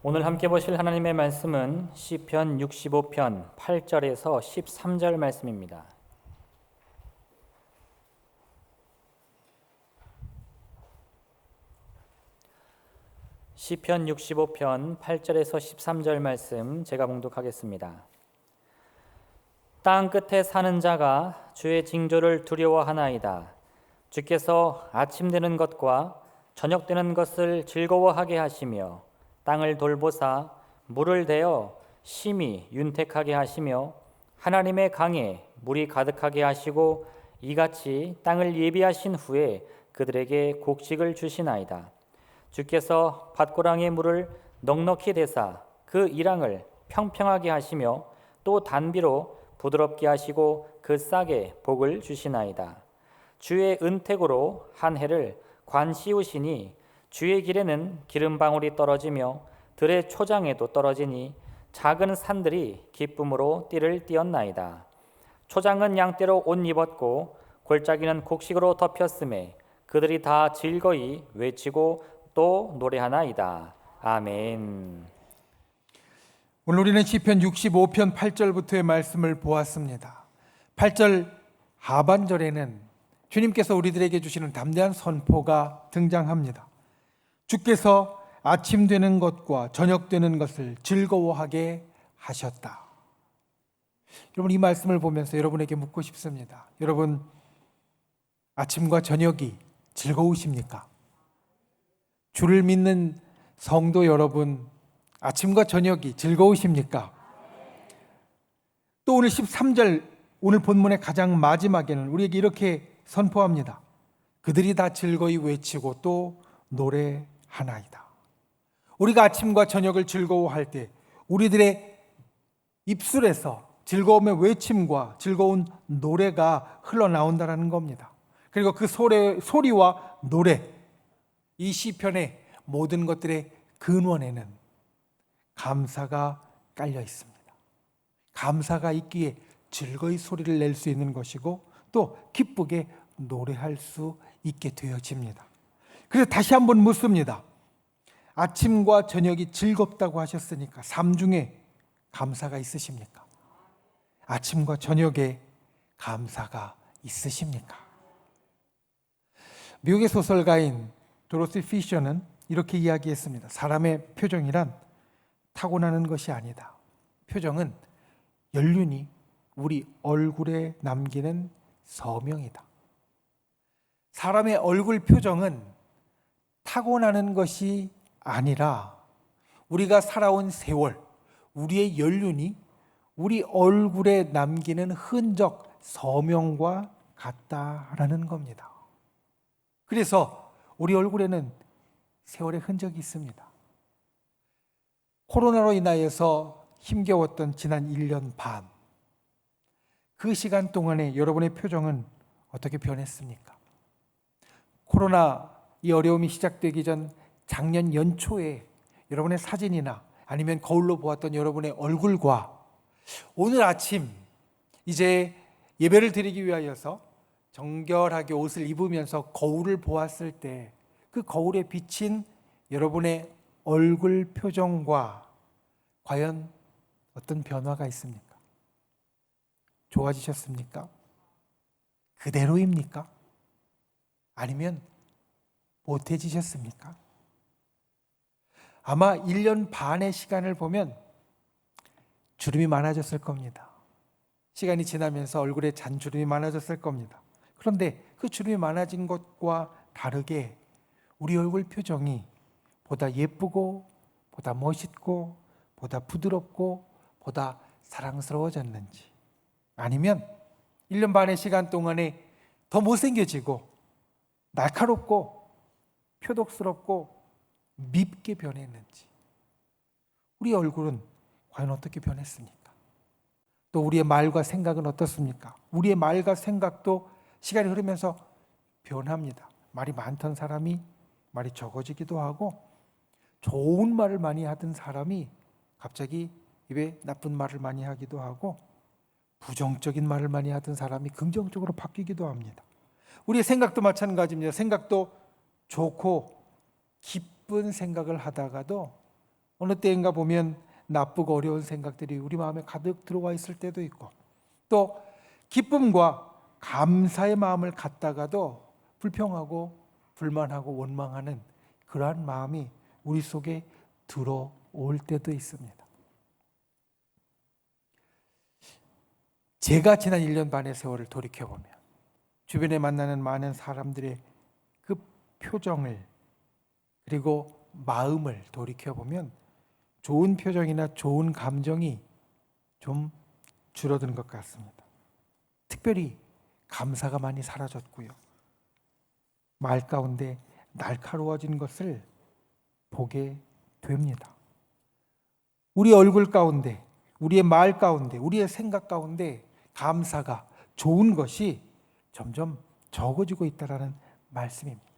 오늘 함께 보실 하나님의 말씀은 시편 65편 8절에서 13절 말씀입니다. 시편 65편 8절에서 13절 말씀 제가 봉독하겠습니다. 땅 끝에 사는 자가 주의 징조를 두려워하나이다. 주께서 아침 되는 것과 저녁 되는 것을 즐거워하게 하시며 땅을 돌보사 물을 대어 심히 윤택하게 하시며 하나님의 강에 물이 가득하게 하시고 이같이 땅을 예비하신 후에 그들에게 곡식을 주시나이다. 주께서 밭고랑의 물을 넉넉히 대사 그 이랑을 평평하게 하시며 또 단비로 부드럽게 하시고 그 싹에 복을 주시나이다. 주의 은택으로 한 해를 관 씌우시니 주의 길에는 기름방울이 떨어지며 들의 초장에도 떨어지니 작은 산들이 기쁨으로 띠를 띄었나이다. 초장은 양떼로 옷 입었고 골짜기는 곡식으로 덮였음에 그들이 다 즐거이 외치고 또 노래하나이다. 아멘. 오늘 우리는 시편 65편 8절부터의 말씀을 보았습니다. 8절 하반절에는 주님께서 우리들에게 주시는 담대한 선포가 등장합니다. 주께서 아침 되는 것과 저녁 되는 것을 즐거워하게 하셨다. 여러분, 이 말씀을 보면서 여러분에게 묻고 싶습니다. 여러분, 아침과 저녁이 즐거우십니까? 주를 믿는 성도 여러분, 아침과 저녁이 즐거우십니까? 또 오늘 13절, 오늘 본문의 가장 마지막에는 우리에게 이렇게 선포합니다. 그들이 다 즐거이 외치고 또 노래하나이다. 우리가 아침과 저녁을 즐거워할 때 우리들의 입술에서 즐거움의 외침과 즐거운 노래가 흘러나온다는 겁니다. 그리고 그 소리와 노래, 이 시편의 모든 것들의 근원에는 감사가 깔려 있습니다. 감사가 있기에 즐거이 소리를 낼 수 있는 것이고 또 기쁘게 노래할 수 있게 되어집니다. 그래서 다시 한번 묻습니다. 아침과 저녁이 즐겁다고 하셨으니까 삶 중에 감사가 있으십니까? 아침과 저녁에 감사가 있으십니까? 미국의 소설가인 도로시 피셔는 이렇게 이야기했습니다. 사람의 표정이란 타고나는 것이 아니다. 표정은 연륜이 우리 얼굴에 남기는 서명이다. 사람의 얼굴 표정은 타고나는 것이 아니라 우리가 살아온 세월, 우리의 연륜이 우리 얼굴에 남기는 흔적, 서명과 같다라는 겁니다. 그래서 우리 얼굴에는 세월의 흔적이 있습니다. 코로나로 인하여서 힘겨웠던 지난 1년 반, 그 시간 동안에 여러분의 표정은 어떻게 변했습니까? 코로나 이 어려움이 시작되기 전 작년 연초에 여러분의 사진이나 아니면 거울로 보았던 여러분의 얼굴과 오늘 아침 이제 예배를 드리기 위하여서 정결하게 옷을 입으면서 거울을 보았을 때 그 거울에 비친 여러분의 얼굴 표정과 과연 어떤 변화가 있습니까? 좋아지셨습니까? 그대로입니까? 아니면 못해지셨습니까? 아마 1년 반의 시간을 보면 주름이 많아졌을 겁니다. 시간이 지나면서 얼굴에 잔주름이 많아졌을 겁니다. 그런데 그 주름이 많아진 것과 다르게 우리 얼굴 표정이 보다 예쁘고 보다 멋있고 보다 부드럽고 보다 사랑스러워졌는지, 아니면 1년 반의 시간 동안에 더 못생겨지고 날카롭고 표독스럽고 밉게 변했는지, 우리 얼굴은 과연 어떻게 변했습니까? 또 우리의 말과 생각은 어떻습니까? 우리의 말과 생각도 시간이 흐르면서 변합니다. 말이 많던 사람이 말이 적어지기도 하고, 좋은 말을 많이 하던 사람이 갑자기 입에 나쁜 말을 많이 하기도 하고, 부정적인 말을 많이 하던 사람이 긍정적으로 바뀌기도 합니다. 우리의 생각도 마찬가지입니다. 생각도 좋고 기쁜 생각을 하다가도 어느 때인가 보면 나쁘고 어려운 생각들이 우리 마음에 가득 들어와 있을 때도 있고, 또 기쁨과 감사의 마음을 갖다가도 불평하고 불만하고 원망하는 그러한 마음이 우리 속에 들어올 때도 있습니다. 제가 지난 1년 반의 세월을 돌이켜보면 주변에 만나는 많은 사람들의 그 표정을, 그리고 마음을 돌이켜보면 좋은 표정이나 좋은 감정이 좀 줄어든 것 같습니다. 특별히 감사가 많이 사라졌고요. 말 가운데 날카로워진 것을 보게 됩니다. 우리 얼굴 가운데, 우리의 말 가운데, 우리의 생각 가운데 감사가, 좋은 것이 점점 적어지고 있다는 말씀입니다.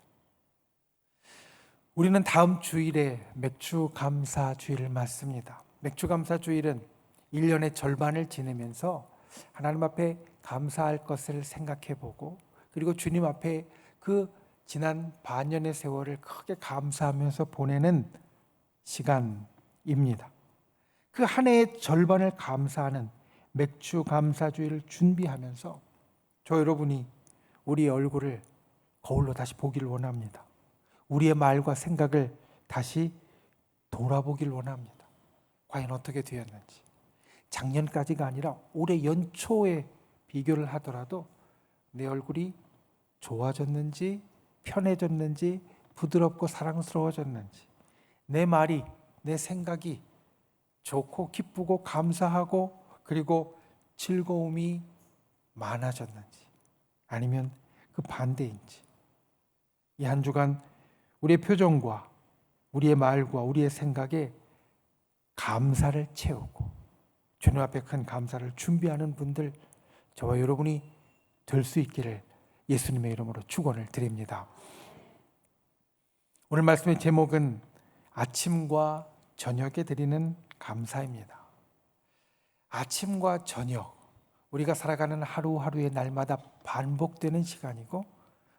우리는 다음 주일에 맥주감사주일을 맞습니다. 맥주감사주일은 1년의 절반을 지내면서 하나님 앞에 감사할 것을 생각해보고, 그리고 주님 앞에 그 지난 반년의 세월을 크게 감사하면서 보내는 시간입니다. 그 한 해의 절반을 감사하는 맥주감사주일을 준비하면서 저 여러분이 우리의 얼굴을 거울로 다시 보기를 원합니다. 우리의 말과 생각을 다시 돌아보길 원합니다. 과연 어떻게 되었는지. 작년까지가 아니라 올해 연초에 비교를 하더라도 내 얼굴이 좋아졌는지, 편해졌는지, 부드럽고 사랑스러워졌는지, 내 말이, 내 생각이 좋고 기쁘고 감사하고 그리고 즐거움이 많아졌는지, 아니면 그 반대인지. 이 한 주간 우리의 표정과 우리의 말과 우리의 생각에 감사를 채우고 주님 앞에 큰 감사를 준비하는 분들, 저와 여러분이 될 수 있기를 예수님의 이름으로 축원을 드립니다. 오늘 말씀의 제목은 아침과 저녁에 드리는 감사입니다. 아침과 저녁, 우리가 살아가는 하루하루의 날마다 반복되는 시간이고,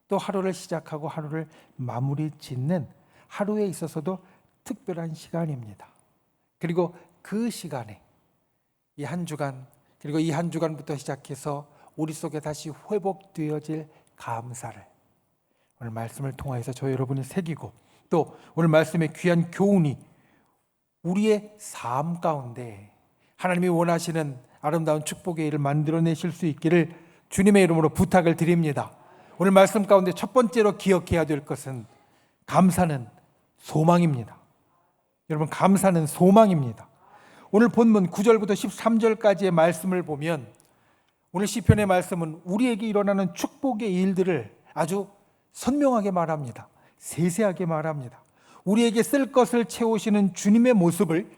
또 하루를 시작하고 하루를 마무리 짓는 하루에 있어서도 특별한 시간입니다. 그리고 그 시간에 이 한 주간, 그리고 이 한 주간부터 시작해서 우리 속에 다시 회복되어질 감사를 오늘 말씀을 통해서 저 여러분이 새기고, 또 오늘 말씀의 귀한 교훈이 우리의 삶 가운데 하나님이 원하시는 아름다운 축복의 일을 만들어내실 수 있기를 주님의 이름으로 부탁을 드립니다. 오늘 말씀 가운데 첫 번째로 기억해야 될 것은 감사는 소망입니다. 여러분, 감사는 소망입니다. 오늘 본문 9절부터 13절까지의 말씀을 보면 오늘 시편의 말씀은 우리에게 일어나는 축복의 일들을 아주 선명하게 말합니다. 세세하게 말합니다. 우리에게 쓸 것을 채우시는 주님의 모습을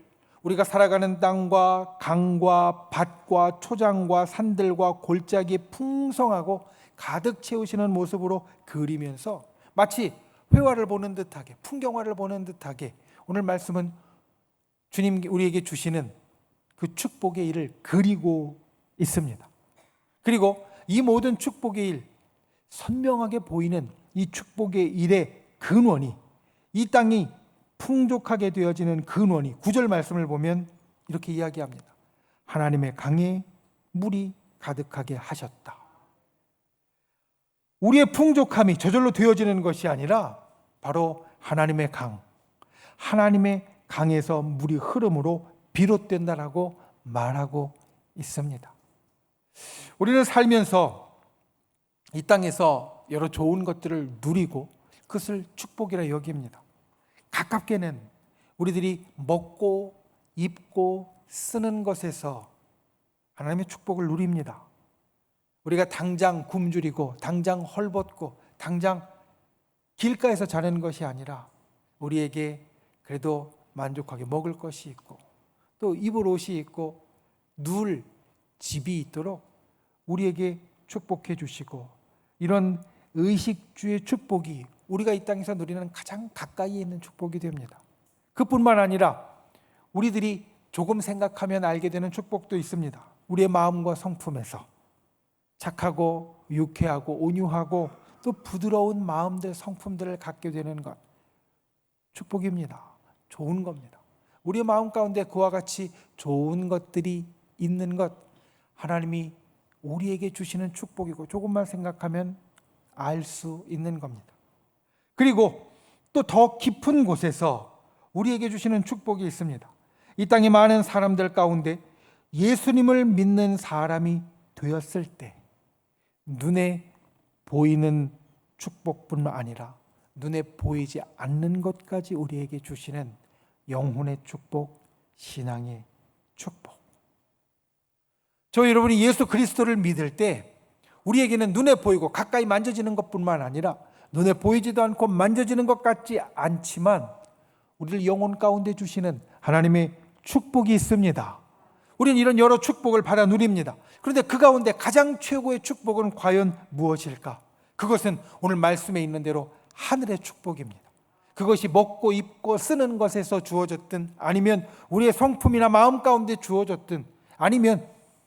우리가 살아가는 땅과 강과 밭과 초장과 산들과 골짜기 풍성하고 가득 채우시는 모습으로 그리면서 마치 회화를 보는 듯하게, 풍경화를 보는 듯하게 오늘 말씀은 주님 우리에게 주시는 그 축복의 일을 그리고 있습니다. 그리고 이 모든 축복의 일, 선명하게 보이는 이 축복의 일의 근원이, 이 땅이 풍족하게 되어지는 근원이 9절 말씀을 보면 이렇게 이야기합니다. 하나님의 강에 물이 가득하게 하셨다. 우리의 풍족함이 저절로 되어지는 것이 아니라 바로 하나님의 강, 하나님의 강에서 물이 흐름으로 비롯된다라고 말하고 있습니다. 우리는 살면서 이 땅에서 여러 좋은 것들을 누리고 그것을 축복이라 여깁니다. 가깝게는 우리들이 먹고 입고 쓰는 것에서 하나님의 축복을 누립니다. 우리가 당장 굶주리고 당장 헐벗고 당장 길가에서 자는 것이 아니라 우리에게 그래도 만족하게 먹을 것이 있고 또 입을 옷이 있고 누울 집이 있도록 우리에게 축복해 주시고, 이런 의식주의 축복이 우리가 이 땅에서 누리는 가장 가까이에 있는 축복이 됩니다. 그뿐만 아니라 우리들이 조금 생각하면 알게 되는 축복도 있습니다. 우리의 마음과 성품에서 착하고 유쾌하고 온유하고 또 부드러운 마음들, 성품들을 갖게 되는 것, 축복입니다. 좋은 겁니다. 우리의 마음 가운데 그와 같이 좋은 것들이 있는 것, 하나님이 우리에게 주시는 축복이고 조금만 생각하면 알 수 있는 겁니다. 그리고 또 더 깊은 곳에서 우리에게 주시는 축복이 있습니다. 이 땅의 많은 사람들 가운데 예수님을 믿는 사람이 되었을 때 눈에 보이는 축복뿐만 아니라 눈에 보이지 않는 것까지 우리에게 주시는 영혼의 축복, 신앙의 축복. 저 여러분이 예수 그리스도를 믿을 때 우리에게는 눈에 보이고 가까이 만져지는 것뿐만 아니라 눈에 보이지도 않고 만져지는 것 같지 않지만 우리를 영혼 가운데 주시는 하나님의 축복이 있습니다. 우리는 이런 여러 축복을 받아 누립니다. 그런데 그 가운데 가장 최고의 축복은 과연 무엇일까? 그것은 오늘 말씀에 있는 대로 하늘의 축복입니다. 그것이 먹고 입고 쓰는 것에서 주어졌든 아니면 우리의 성품이나 마음 가운데 주어졌든 아니면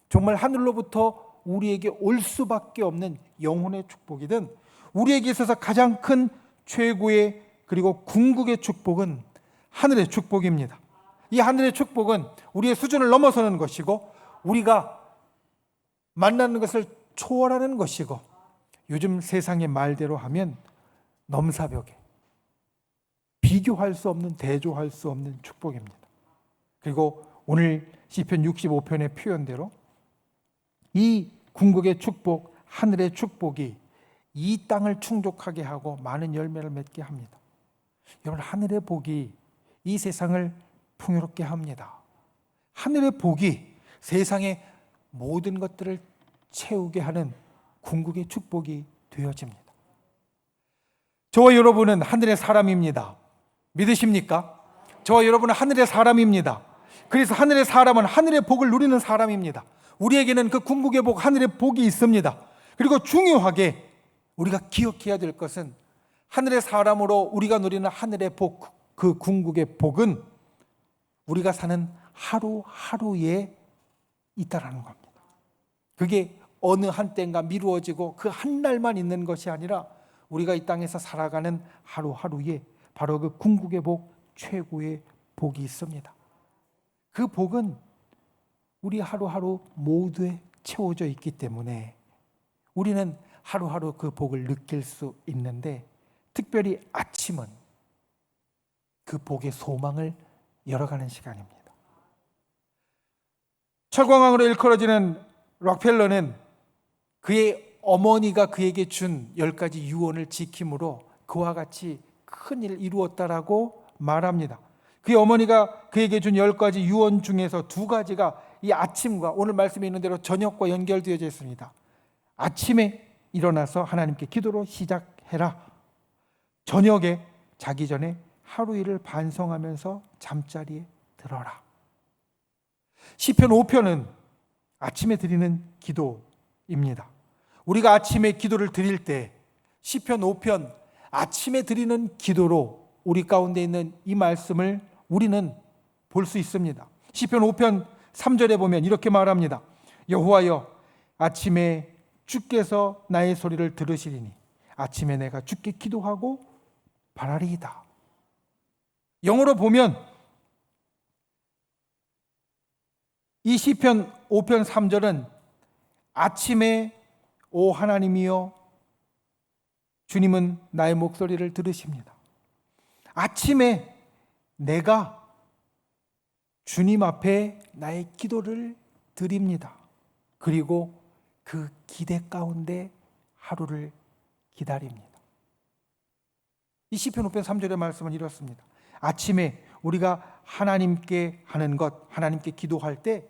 정말 하늘로부터 우리에게 올 수밖에 없는 영혼의 축복이든 우리에게 있어서 가장 큰 최고의 그리고 궁극의 축복은 하늘의 축복입니다. 이 하늘의 축복은 우리의 수준을 넘어서는 것이고 우리가 만나는 것을 초월하는 것이고 요즘 세상의 말대로 하면 넘사벽에 비교할 수 없는 대조할 수 없는 축복입니다. 그리고 오늘 시편 65편의 표현대로 이 궁극의 축복, 하늘의 축복이 이 땅을 충족하게 하고 많은 열매를 맺게 합니다. 여러분, 하늘의 복이 이 세상을 풍요롭게 합니다. 하늘의 복이 세상의 모든 것들을 채우게 하는 궁극의 축복이 되어집니다. 저와 여러분은 하늘의 사람입니다. 믿으십니까? 저와 여러분은 하늘의 사람입니다. 그래서 하늘의 사람은 하늘의 복을 누리는 사람입니다. 우리에게는 그 궁극의 복, 하늘의 복이 있습니다. 그리고 중요하게 우리가 기억해야 될 것은 하늘의 사람으로 우리가 누리는 하늘의 복, 그 궁극의 복은 우리가 사는 하루하루에 있다라는 겁니다. 그게 어느 한때인가 미루어지고 그 한 날만 있는 것이 아니라 우리가 이 땅에서 살아가는 하루하루에 바로 그 궁극의 복, 최고의 복이 있습니다. 그 복은 우리 하루하루 모두에 채워져 있기 때문에 우리는 하루하루 그 복을 느낄 수 있는데 특별히 아침은 그 복의 소망을 열어가는 시간입니다. 철광왕으로 일컬어지는 록펠러는 그의 어머니가 그에게 준 10가지 유언을 지킴으로 그와 같이 큰 일을 이루었다라고 말합니다. 그의 어머니가 그에게 준 10가지 유언 중에서 2가지가 이 아침과 오늘 말씀에 있는 대로 저녁과 연결되어져 있습니다. 아침에 일어나서 하나님께 기도로 시작해라. 저녁에 자기 전에 하루 일을 반성하면서 잠자리에 들어라. 시편 5편은 아침에 드리는 기도입니다. 우리가 아침에 기도를 드릴 때 시편 5편 아침에 드리는 기도로 우리 가운데 있는 이 말씀을 우리는 볼 수 있습니다. 시편 5편 3절에 보면 이렇게 말합니다. 여호와여, 아침에 주께서 나의 소리를 들으시리니 아침에 내가 주께 기도하고 바라리이다. 영어로 보면 이 시편 5편 3절은 아침에 오 하나님이여 주님은 나의 목소리를 들으십니다. 아침에 내가 주님 앞에 나의 기도를 드립니다. 그리고 그 기대 가운데 하루를 기다립니다. 이 시편 5편 3절의 말씀은 이렇습니다. 아침에 우리가 하나님께 하는 것, 하나님께 기도할 때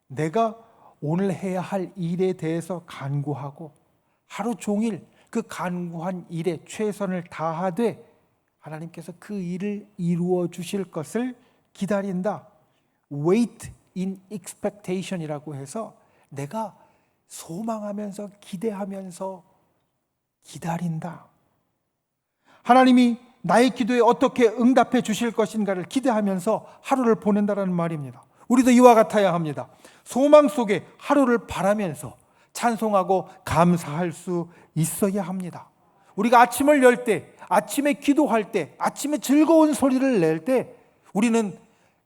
내가 오늘 해야 할 일에 대해서 간구하고 하루 종일 그 간구한 일에 최선을 다하되 하나님께서 그 일을 이루어 주실 것을 기다린다. Wait in expectation이라고 해서 내가 소망하면서 기대하면서 기다린다. 하나님이 나의 기도에 어떻게 응답해 주실 것인가를 기대하면서 하루를 보낸다는 말입니다. 우리도 이와 같아야 합니다. 소망 속에 하루를 바라면서 찬송하고 감사할 수 있어야 합니다. 우리가 아침을 열 때, 아침에 기도할 때, 아침에 즐거운 소리를 낼 때 우리는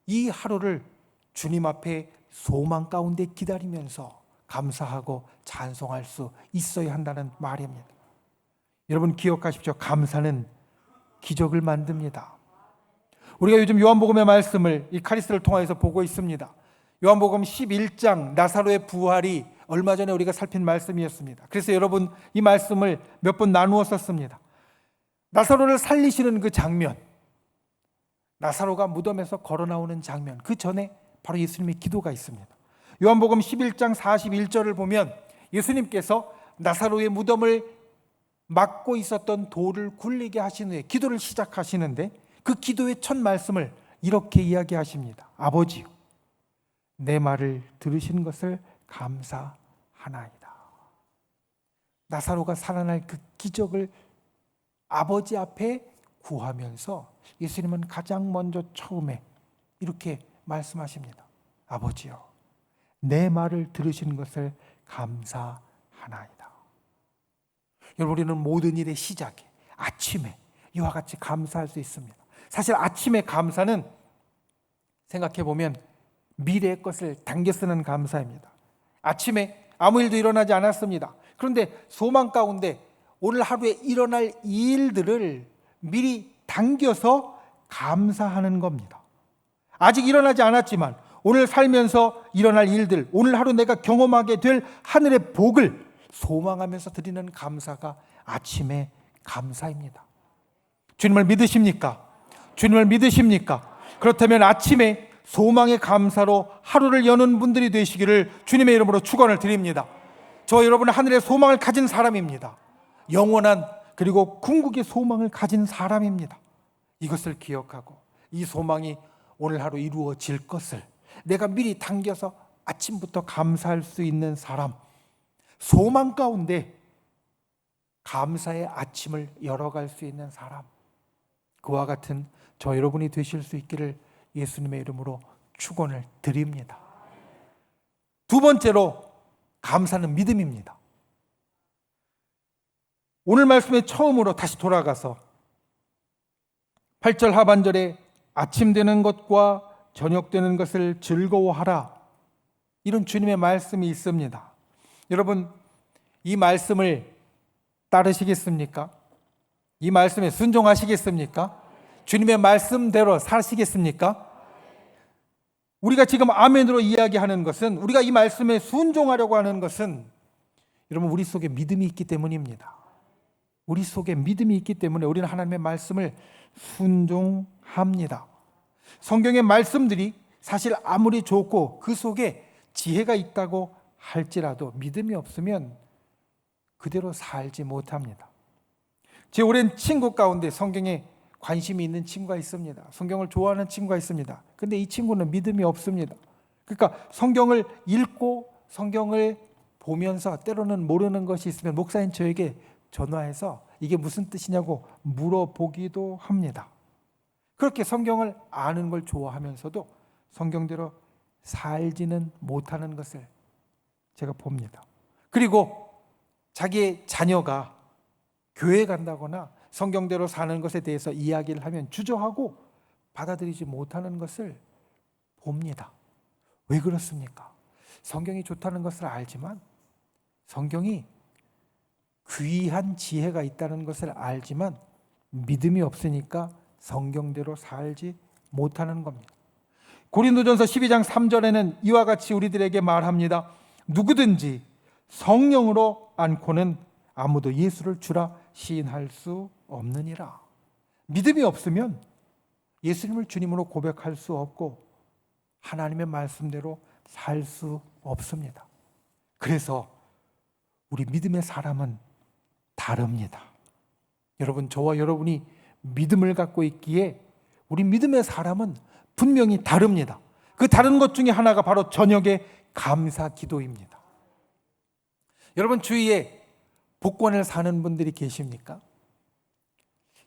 이 하루를 주님 앞에 소망 가운데 기다리면서 감사하고 찬송할 수 있어야 한다는 말입니다. 여러분 기억하십시오. 감사는 기적을 만듭니다. 우리가 요즘 요한복음의 말씀을 이 카리스를 통해서 보고 있습니다. 요한복음 11장 나사로의 부활이 얼마 전에 우리가 살핀 말씀이었습니다. 그래서 여러분 이 말씀을 몇 번 나누어 썼습니다. 나사로를 살리시는 그 장면, 나사로가 무덤에서 걸어 나오는 장면, 그 전에 바로 예수님의 기도가 있습니다. 요한복음 11장 41절을 보면 예수님께서 나사로의 무덤을 막고 있었던 돌을 굴리게 하신 후에 기도를 시작하시는데 그 기도의 첫 말씀을 이렇게 이야기하십니다. 아버지요, 내 말을 들으신 것을 감사하나이다. 나사로가 살아날 그 기적을 아버지 앞에 구하면서 예수님은 가장 먼저 처음에 이렇게 말씀하십니다. 아버지요, 내 말을 들으신 것을 감사하나이다. 여러분, 우리는 모든 일의 시작에 아침에 이와 같이 감사할 수 있습니다. 사실 아침의 감사는 생각해보면 미래의 것을 당겨 쓰는 감사입니다. 아침에 아무 일도 일어나지 않았습니다. 그런데 소망 가운데 오늘 하루에 일어날 일들을 미리 당겨서 감사하는 겁니다. 아직 일어나지 않았지만 오늘 살면서 일어날 일들, 오늘 하루 내가 경험하게 될 하늘의 복을 소망하면서 드리는 감사가 아침의 감사입니다. 주님을 믿으십니까? 주님을 믿으십니까? 그렇다면 아침에 소망의 감사로 하루를 여는 분들이 되시기를 주님의 이름으로 축원을 드립니다. 저 여러분은 하늘의 소망을 가진 사람입니다. 영원한 그리고 궁극의 소망을 가진 사람입니다. 이것을 기억하고 이 소망이 오늘 하루 이루어질 것을 내가 미리 당겨서 아침부터 감사할 수 있는 사람, 소망 가운데 감사의 아침을 열어갈 수 있는 사람, 그와 같은 저 여러분이 되실 수 있기를 예수님의 이름으로 축원을 드립니다. 두 번째로 감사는 믿음입니다. 오늘 말씀의 처음으로 다시 돌아가서 8절 하반절에 아침 되는 것과 저녁 되는 것을 즐거워하라, 이런 주님의 말씀이 있습니다. 여러분, 이 말씀을 따르시겠습니까? 이 말씀에 순종하시겠습니까? 주님의 말씀대로 사시겠습니까? 우리가 지금 아멘으로 이야기하는 것은, 우리가 이 말씀에 순종하려고 하는 것은 여러분 우리 속에 믿음이 있기 때문입니다. 우리 속에 믿음이 있기 때문에 우리는 하나님의 말씀을 순종합니다. 성경의 말씀들이 사실 아무리 좋고 그 속에 지혜가 있다고 할지라도 믿음이 없으면 그대로 살지 못합니다. 제 오랜 친구 가운데 성경에 관심이 있는 친구가 있습니다. 성경을 좋아하는 친구가 있습니다. 근데 이 친구는 믿음이 없습니다. 그러니까 성경을 읽고 성경을 보면서 때로는 모르는 것이 있으면 목사님 저에게 전화해서 이게 무슨 뜻이냐고 물어보기도 합니다. 그렇게 성경을 아는 걸 좋아하면서도 성경대로 살지는 못하는 것을 제가 봅니다. 그리고 자기의 자녀가 교회 간다거나 성경대로 사는 것에 대해서 이야기를 하면 주저하고 받아들이지 못하는 것을 봅니다. 왜 그렇습니까? 성경이 좋다는 것을 알지만, 성경이 귀한 지혜가 있다는 것을 알지만 믿음이 없으니까 성경대로 살지 못하는 겁니다. 고린도전서 12장 3절에는 이와 같이 우리들에게 말합니다. 누구든지 성령으로 않고는 아무도 예수를 주라 시인할 수 없느니라. 믿음이 없으면 예수님을 주님으로 고백할 수 없고 하나님의 말씀대로 살 수 없습니다. 그래서 우리 믿음의 사람은 다릅니다. 여러분, 저와 여러분이 믿음을 갖고 있기에 우리 믿음의 사람은 분명히 다릅니다. 그 다른 것 중에 하나가 바로 저녁의 감사 기도입니다. 여러분 주위에 복권을 사는 분들이 계십니까?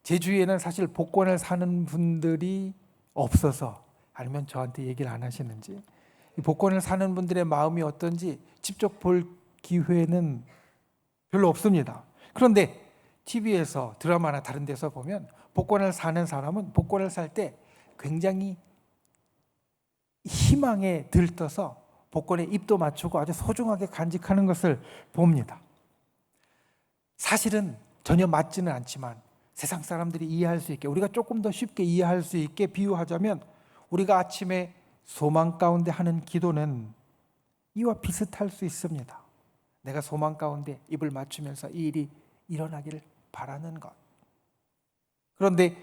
제 주위에는 사실 복권을 사는 분들이 없어서, 아니면 저한테 얘기를 안 하시는지, 이 복권을 사는 분들의 마음이 어떤지 직접 볼 기회는 별로 없습니다. 그런데 TV에서 드라마나 다른 데서 보면 복권을 사는 사람은 복권을 살 때 굉장히 희망에 들떠서 복권에 입도 맞추고 아주 소중하게 간직하는 것을 봅니다. 사실은 전혀 맞지는 않지만 세상 사람들이 이해할 수 있게, 우리가 조금 더 쉽게 이해할 수 있게 비유하자면, 우리가 아침에 소망 가운데 하는 기도는 이와 비슷할 수 있습니다. 내가 소망 가운데 입을 맞추면서 이 일이 일어나기를 바라는 것. 그런데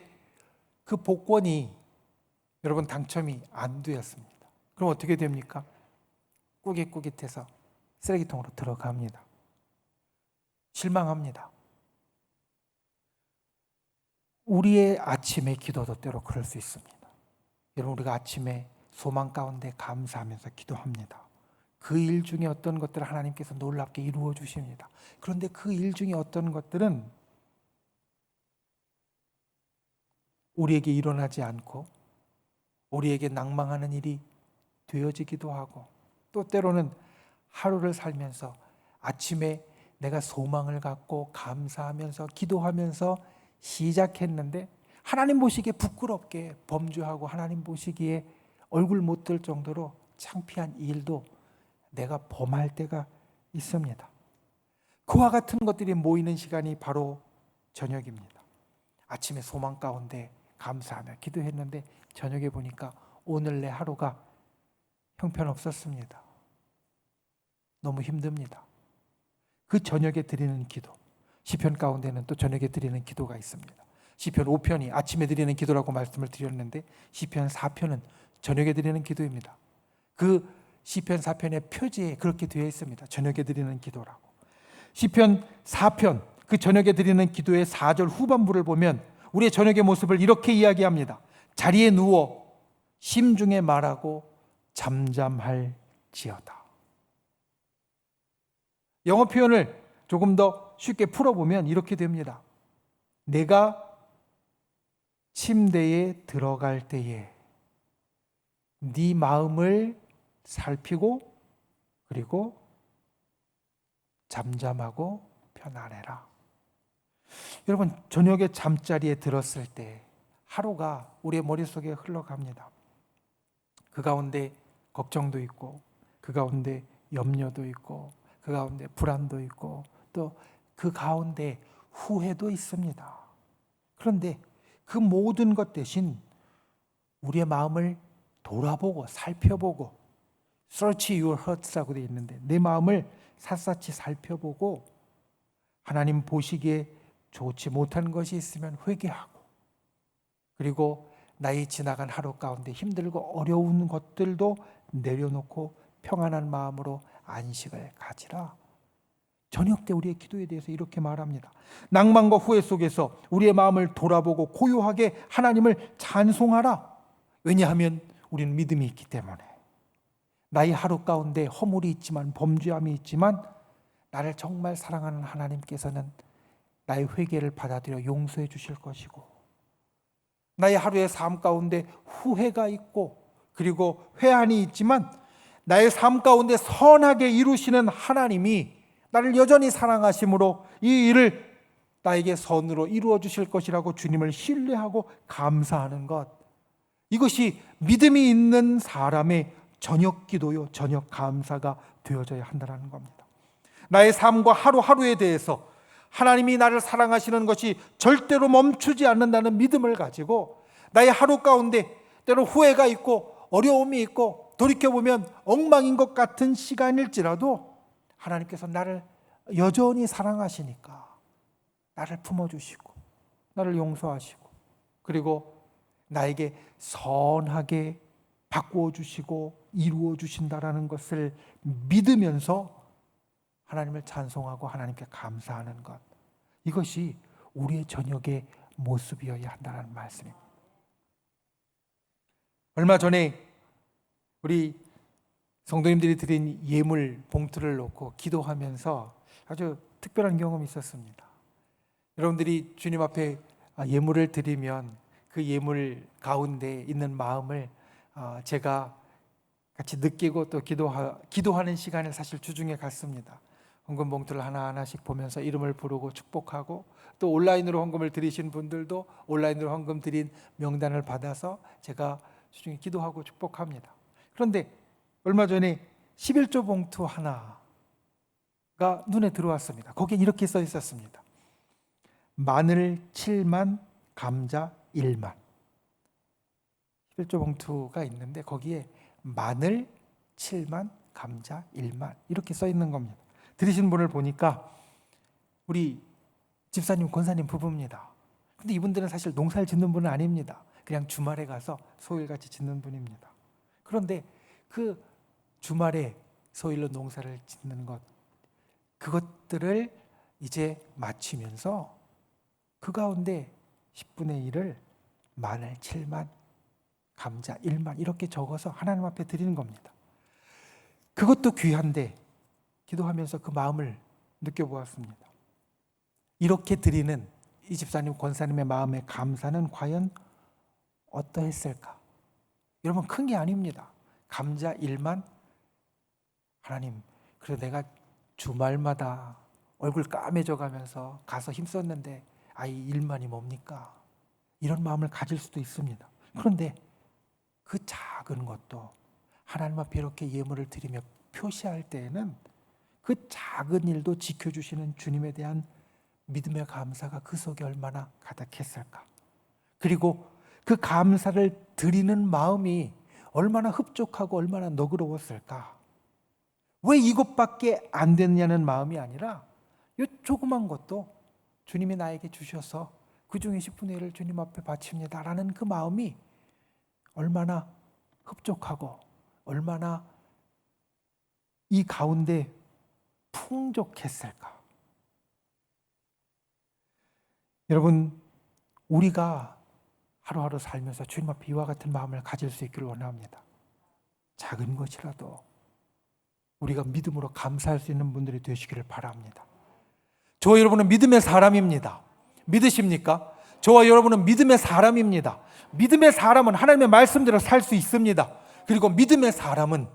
그 복권이 여러분 당첨이 안 되었습니다. 그럼 어떻게 됩니까? 꾸깃꾸깃해서 쓰레기통으로 들어갑니다. 실망합니다. 우리의 아침의 기도도 때로 그럴 수 있습니다. 여러분, 우리가 아침에 소망 가운데 감사하면서 기도합니다. 그 일 중에 어떤 것들을 하나님께서 놀랍게 이루어 주십니다. 그런데 그 일 중에 어떤 것들은 우리에게 일어나지 않고 우리에게 낭망하는 일이 되어지기도 하고, 또 때로는 하루를 살면서 아침에 내가 소망을 갖고 감사하면서 기도하면서 시작했는데 하나님 보시기에 부끄럽게 범죄하고 하나님 보시기에 얼굴 못 들 정도로 창피한 일도 내가 범할 때가 있습니다. 그와 같은 것들이 모이는 시간이 바로 저녁입니다. 아침에 소망 가운데 감사하며 기도했는데 저녁에 보니까 오늘 내 하루가 형편없었습니다. 너무 힘듭니다. 그 저녁에 드리는 기도, 시편 가운데는 또 저녁에 드리는 기도가 있습니다. 시편 5편이 아침에 드리는 기도라고 말씀을 드렸는데 시편 4편은 저녁에 드리는 기도입니다. 그 시편 4편의 표지에 그렇게 되어 있습니다. 저녁에 드리는 기도라고. 시편 4편 그 저녁에 드리는 기도의 4절 후반부를 보면 우리의 저녁의 모습을 이렇게 이야기합니다. 자리에 누워 심중에 말하고 잠잠할지어다. 영어 표현을 조금 더 쉽게 풀어보면 이렇게 됩니다. 내가 침대에 들어갈 때에 네 마음을 살피고 그리고 잠잠하고 편안해라. 여러분, 저녁에 잠자리에 들었을 때 하루가 우리의 머릿속에 흘러갑니다. 그 가운데 걱정도 있고 그 가운데 염려도 있고 그 가운데 불안도 있고 또 그 가운데 후회도 있습니다. 그런데 그 모든 것 대신 우리의 마음을 돌아보고 살펴보고 Search your hearts라고 되어 있는데 내 마음을 샅샅이 살펴보고 하나님 보시기에 좋지 못한 것이 있으면 회개하고, 그리고 나의 지나간 하루 가운데 힘들고 어려운 것들도 내려놓고 평안한 마음으로 안식을 가지라. 저녁 때 우리의 기도에 대해서 이렇게 말합니다. 낭만과 후회 속에서 우리의 마음을 돌아보고 고요하게 하나님을 찬송하라. 왜냐하면 우리는 믿음이 있기 때문에. 나의 하루 가운데 허물이 있지만, 범죄함이 있지만 나를 정말 사랑하는 하나님께서는 나의 회개를 받아들여 용서해 주실 것이고, 나의 하루의 삶 가운데 후회가 있고 그리고 회한이 있지만 나의 삶 가운데 선하게 이루시는 하나님이 나를 여전히 사랑하심으로 이 일을 나에게 선으로 이루어 주실 것이라고 주님을 신뢰하고 감사하는 것, 이것이 믿음이 있는 사람의 저녁 기도요, 저녁 감사가 되어져야 한다는 겁니다. 나의 삶과 하루하루에 대해서 하나님이 나를 사랑하시는 것이 절대로 멈추지 않는다는 믿음을 가지고 나의 하루 가운데 때로 후회가 있고 어려움이 있고 돌이켜보면 엉망인 것 같은 시간일지라도 하나님께서 나를 여전히 사랑하시니까 나를 품어주시고 나를 용서하시고 그리고 나에게 선하게 바꾸어 주시고 이루어 주신다라는 것을 믿으면서 하나님을 찬송하고 하나님께 감사하는 것, 이것이 우리의 저녁의 모습이어야 한다는 말씀입니다. 얼마 전에 우리 성도님들이 드린 예물 봉투를 놓고 기도하면서 아주 특별한 경험이 있었습니다. 여러분들이 주님 앞에 예물을 드리면 그 예물 가운데 있는 마음을 제가 같이 느끼고 또 기도하는 시간을 사실 주중에 갖습니다. 헌금 봉투를 하나하나씩 보면서 이름을 부르고 축복하고, 또 온라인으로 헌금을 드리신 분들도 온라인으로 헌금 드린 명단을 받아서 제가 주중에 기도하고 축복합니다. 그런데 얼마 전에 11조 봉투 하나가 눈에 들어왔습니다. 거기에 이렇게 써 있었습니다. 마늘 7만, 감자 1만. 11조 봉투가 있는데 거기에 마늘 7만, 감자 1만 이렇게 써 있는 겁니다. 들으신 분을 보니까 우리 집사님, 권사님 부부입니다. 근데 이분들은 사실 농사를 짓는 분은 아닙니다. 그냥 주말에 가서 소일같이 짓는 분입니다. 그런데 그 주말에 소일로 농사를 짓는 것, 그것들을 이제 마치면서 그 가운데 10분의 1을 마늘 7만, 감자 1만 이렇게 적어서 하나님 앞에 드리는 겁니다. 그것도 귀한데 기도하면서 그 마음을 느껴보았습니다. 이렇게 드리는 이 집사님, 권사님의 마음의 감사는 과연 어떠했을까? 여러분, 큰 게 아닙니다. 감자 1만, 하나님, 그래도 내가 주말마다 얼굴 까매져 가면서 가서 힘썼는데 아이 1만이 뭡니까? 이런 마음을 가질 수도 있습니다. 그런데 그 작은 것도 하나님 앞에 이렇게 예물을 드리며 표시할 때에는 그 작은 일도 지켜주시는 주님에 대한 믿음의 감사가 그 속에 얼마나 가득했을까? 그리고 그 감사를 드리는 마음이 얼마나 흡족하고 얼마나 너그러웠을까? 왜 이것밖에 안 됐냐는 마음이 아니라 이 조그만 것도 주님이 나에게 주셔서 그 중에 10분의 1을 주님 앞에 바칩니다 라는 그 마음이 얼마나 흡족하고 얼마나 이 가운데 풍족했을까? 여러분, 우리가 하루하루 살면서 주님 앞에 이와 같은 마음을 가질 수 있기를 원합니다. 작은 것이라도 우리가 믿음으로 감사할 수 있는 분들이 되시기를 바랍니다. 저와 여러분은 믿음의 사람입니다. 믿으십니까? 저와 여러분은 믿음의 사람입니다. 믿음의 사람은 하나님의 말씀대로 살 수 있습니다. 그리고 믿음의 사람은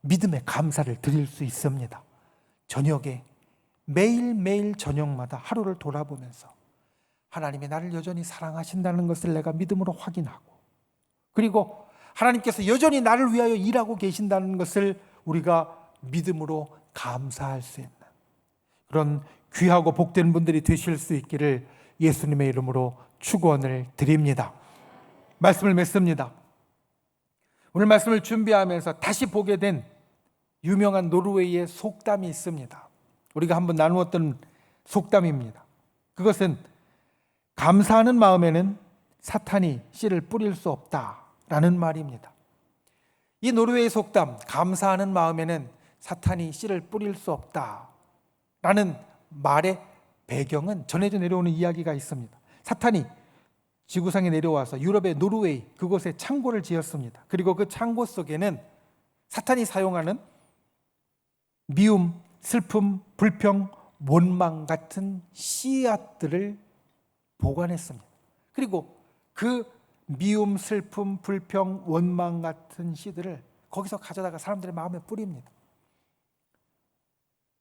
믿음의 감사를 드릴 수 있습니다. 저녁에 매일매일 저녁마다 하루를 돌아보면서 하나님이 나를 여전히 사랑하신다는 것을 내가 믿음으로 확인하고, 그리고 하나님께서 여전히 나를 위하여 일하고 계신다는 것을 우리가 믿음으로 감사할 수 있는 그런 귀하고 복된 분들이 되실 수 있기를 예수님의 이름으로 축원을 드립니다. 말씀을 맺습니다. 오늘 말씀을 준비하면서 다시 보게 된 유명한 노르웨이의 속담이 있습니다. 우리가 한번 나누었던 속담입니다. 그것은 감사하는 마음에는 사탄이 씨를 뿌릴 수 없다라는 말입니다. 이 노르웨이 속담, 감사하는 마음에는 사탄이 씨를 뿌릴 수 없다라는 말의 배경은 전해져 내려오는 이야기가 있습니다. 사탄이 지구상에 내려와서 유럽의 노르웨이 그곳에 창고를 지었습니다. 그리고 그 창고 속에는 사탄이 사용하는 미움, 슬픔, 불평, 원망 같은 씨앗들을 보관했습니다. 그리고 그 미움, 슬픔, 불평, 원망 같은 씨들을 거기서 가져다가 사람들의 마음에 뿌립니다.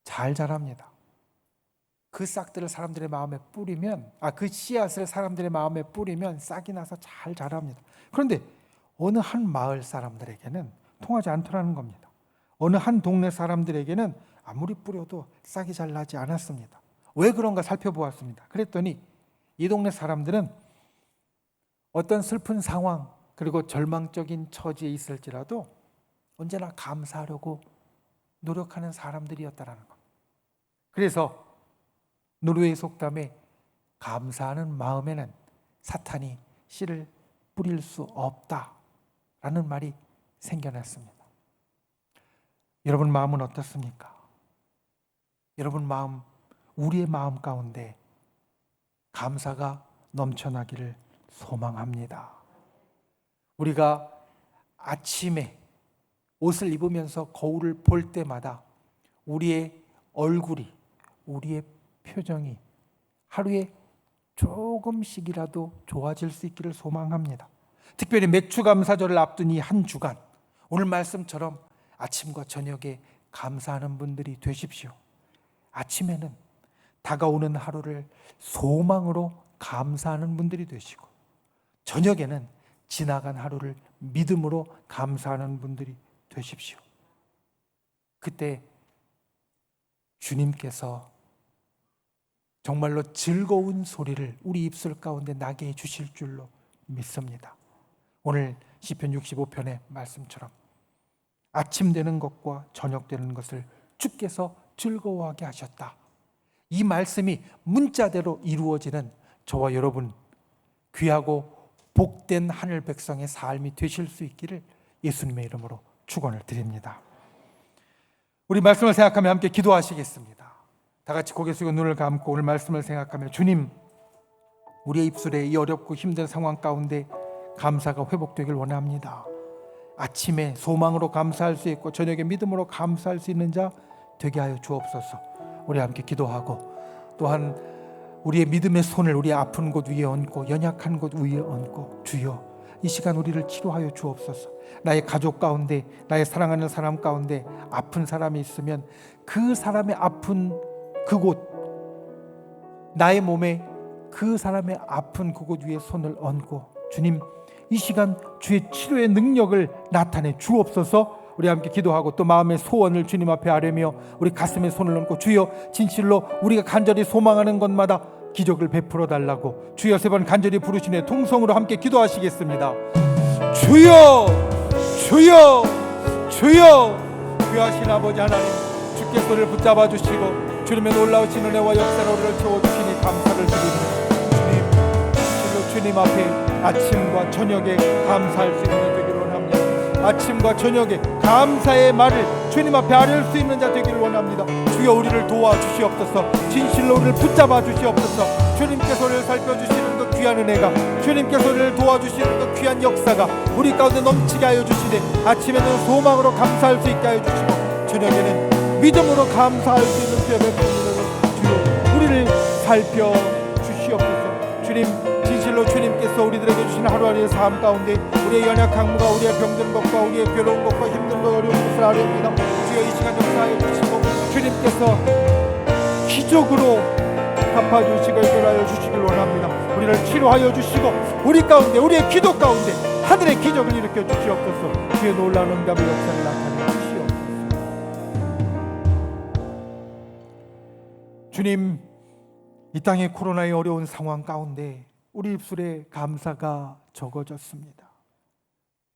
잘 자랍니다. 그 싹들을 사람들의 마음에 뿌리면, 그 씨앗을 사람들의 마음에 뿌리면 싹이 나서 잘 자랍니다. 그런데 어느 한 마을 사람들에게는 통하지 않더라는 겁니다. 어느 한 동네 사람들에게는 아무리 뿌려도 싹이 잘 나지 않았습니다. 왜 그런가 살펴보았습니다. 그랬더니 이 동네 사람들은 어떤 슬픈 상황 그리고 절망적인 처지에 있을지라도 언제나 감사하려고 노력하는 사람들이었다라는 것. 그래서 노르웨이 속담에 감사하는 마음에는 사탄이 씨를 뿌릴 수 없다라는 말이 생겨났습니다. 여러분 마음은 어떻습니까? 여러분 마음, 우리의 마음 가운데 감사가 넘쳐나기를 소망합니다. 우리가 아침에 옷을 입으면서 거울을 볼 때마다 우리의 얼굴이, 우리의 표정이 하루에 조금씩이라도 좋아질 수 있기를 소망합니다. 특별히 맥주감사절을 앞둔 이 한 주간, 오늘 말씀처럼 아침과 저녁에 감사하는 분들이 되십시오. 아침에는 다가오는 하루를 소망으로 감사하는 분들이 되시고, 저녁에는 지나간 하루를 믿음으로 감사하는 분들이 되십시오. 그때 주님께서 정말로 즐거운 소리를 우리 입술 가운데 나게 해 주실 줄로 믿습니다. 오늘 시편 65편의 말씀처럼 아침 되는 것과 저녁 되는 것을 주께서 즐거워하게 하셨다. 이 말씀이 문자대로 이루어지는 저와 여러분 귀하고 복된 하늘 백성의 삶이 되실 수 있기를 예수님의 이름으로 축원을 드립니다. 우리 말씀을 생각하며 함께 기도하시겠습니다. 다 같이 고개 숙여 눈을 감고 오늘 말씀을 생각하며 주님, 우리의 입술에 이 어렵고 힘든 상황 가운데 감사가 회복되길 원합니다. 아침에 소망으로 감사할 수 있고 저녁에 믿음으로 감사할 수 있는 자 되게 하여 주옵소서. 우리 함께 기도하고 또한 우리의 믿음의 손을 우리의 아픈 곳 위에 얹고 연약한 곳 위에 얹고 주여 이 시간 우리를 치료하여 주옵소서. 나의 가족 가운데 나의 사랑하는 사람 가운데 아픈 사람이 있으면 그 사람의 아픈 그곳 나의 몸에 그 사람의 아픈 그곳 위에 손을 얹고 주님 이 시간 주의 치료의 능력을 나타내 주옵소서. 우리 함께 기도하고 또 마음의 소원을 주님 앞에 아뢰며 우리 가슴에 손을 얹고 주여 진실로 우리가 간절히 소망하는 것마다 기적을 베풀어 달라고 주여 세 번 간절히 부르시네 통성으로 함께 기도하시겠습니다. 주여 주여 주여 귀하신 아버지 하나님 주께서 우리를 붙잡아 주시고 주님의 놀라우신 은혜와 역사로 우리를 채워주시니 감사를 드립니다. 주님 주님 앞에 아침과 저녁에 감사할 수 있는 자 되기를 원합니다. 아침과 저녁에 감사의 말을 주님 앞에 아뢰을 수 있는 자 되기를 원합니다. 주여 우리를 도와주시옵소서. 진실로 우리를 붙잡아 주시옵소서. 주님께서 우리를 살펴주시는 그 귀한 은혜가 주님께서 우리를 도와주시는 그 귀한 역사가 우리 가운데 넘치게 하여 주시되 아침에는 소망으로 감사할 수 있게 하여 주시고 저녁에는 믿음으로 감사할 수 있는 귀한 은혜로 주여 우리를 살펴주시옵소서. 주님 진실로 주님께서 우리들에게 주신 하루하루의 삶 가운데 우리의 연약함과 우리의 병든 것과 우리의 괴로운 것과 힘든 것 어려운 것을 아뢰옵니다. 주여 이 시간 역사하여 주시고 주님께서 기적으로 갚아주시고 해결하여 주시길 원합니다. 우리를 치료하여 주시고 우리 가운데 우리의 기도 가운데 하늘의 기적을 일으켜 주시옵소서. 주의 놀라운 응답의 역사를 나타내 주시옵소서. 주님 이 땅의 코로나의 어려운 상황 가운데 우리 입술에 감사가 적어졌습니다.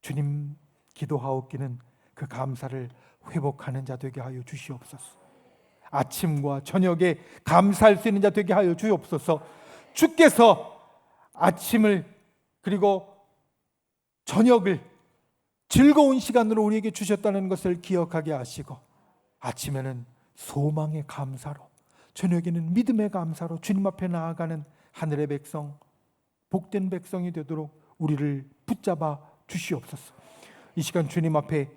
주님 기도하옵기는 그 감사를 회복하는 자 되게 하여 주시옵소서. 아침과 저녁에 감사할 수 있는 자 되게 하여 주옵소서. 주께서 아침을 그리고 저녁을 즐거운 시간으로 우리에게 주셨다는 것을 기억하게 하시고 아침에는 소망의 감사로 저녁에는 믿음의 감사로 주님 앞에 나아가는 하늘의 백성 복된 백성이 되도록 우리를 붙잡아 주시옵소서. 이 시간 주님 앞에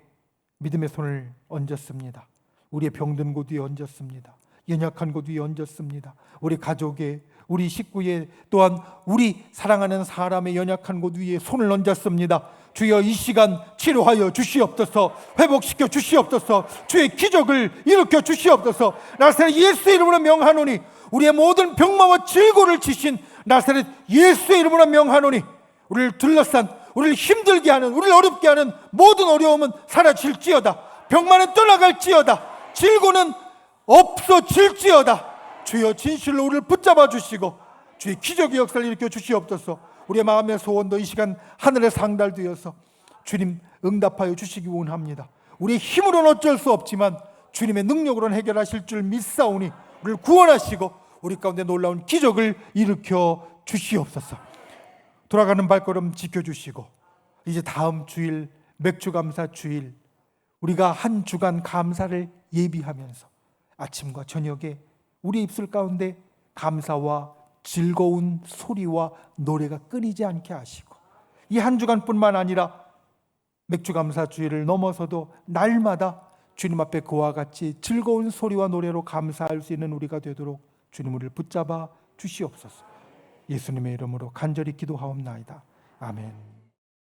믿음의 손을 얹었습니다. 우리의 병든 곳 위에 얹었습니다. 연약한 곳 위에 얹었습니다. 우리 가족의 우리 식구의 또한 우리 사랑하는 사람의 연약한 곳 위에 손을 얹었습니다. 주여 이 시간 치료하여 주시옵소서. 회복시켜 주시옵소서. 주의 기적을 일으켜 주시옵소서. 나사렛 예수 이름으로 명하노니 우리의 모든 병마와 질고를 치신 나사렛 예수의 이름으로 명하노니 우리를 둘러싼 우리를 힘들게 하는 우리를 어렵게 하는 모든 어려움은 사라질지어다. 병마는 떠나갈지어다. 질고는 없어질지어다. 주여 진실로 우리를 붙잡아 주시고 주의 기적의 역사를 일으켜 주시옵소서. 우리의 마음의 소원도 이 시간 하늘에 상달되어서 주님 응답하여 주시기 원합니다. 우리의 힘으로는 어쩔 수 없지만 주님의 능력으로는 해결하실 줄 믿사오니 우리를 구원하시고 우리 가운데 놀라운 기적을 일으켜 주시옵소서. 돌아가는 발걸음 지켜주시고 이제 다음 주일 맥주감사 주일 우리가 한 주간 감사를 예비하면서 아침과 저녁에 우리 입술 가운데 감사와 즐거운 소리와 노래가 끊이지 않게 하시고 이 한 주간뿐만 아니라 맥주감사 주일을 넘어서도 날마다 주님 앞에 그와 같이 즐거운 소리와 노래로 감사할 수 있는 우리가 되도록 주님 우리를 붙잡아 주시옵소서. 예수님의 이름으로 간절히 기도하옵나이다. 아멘.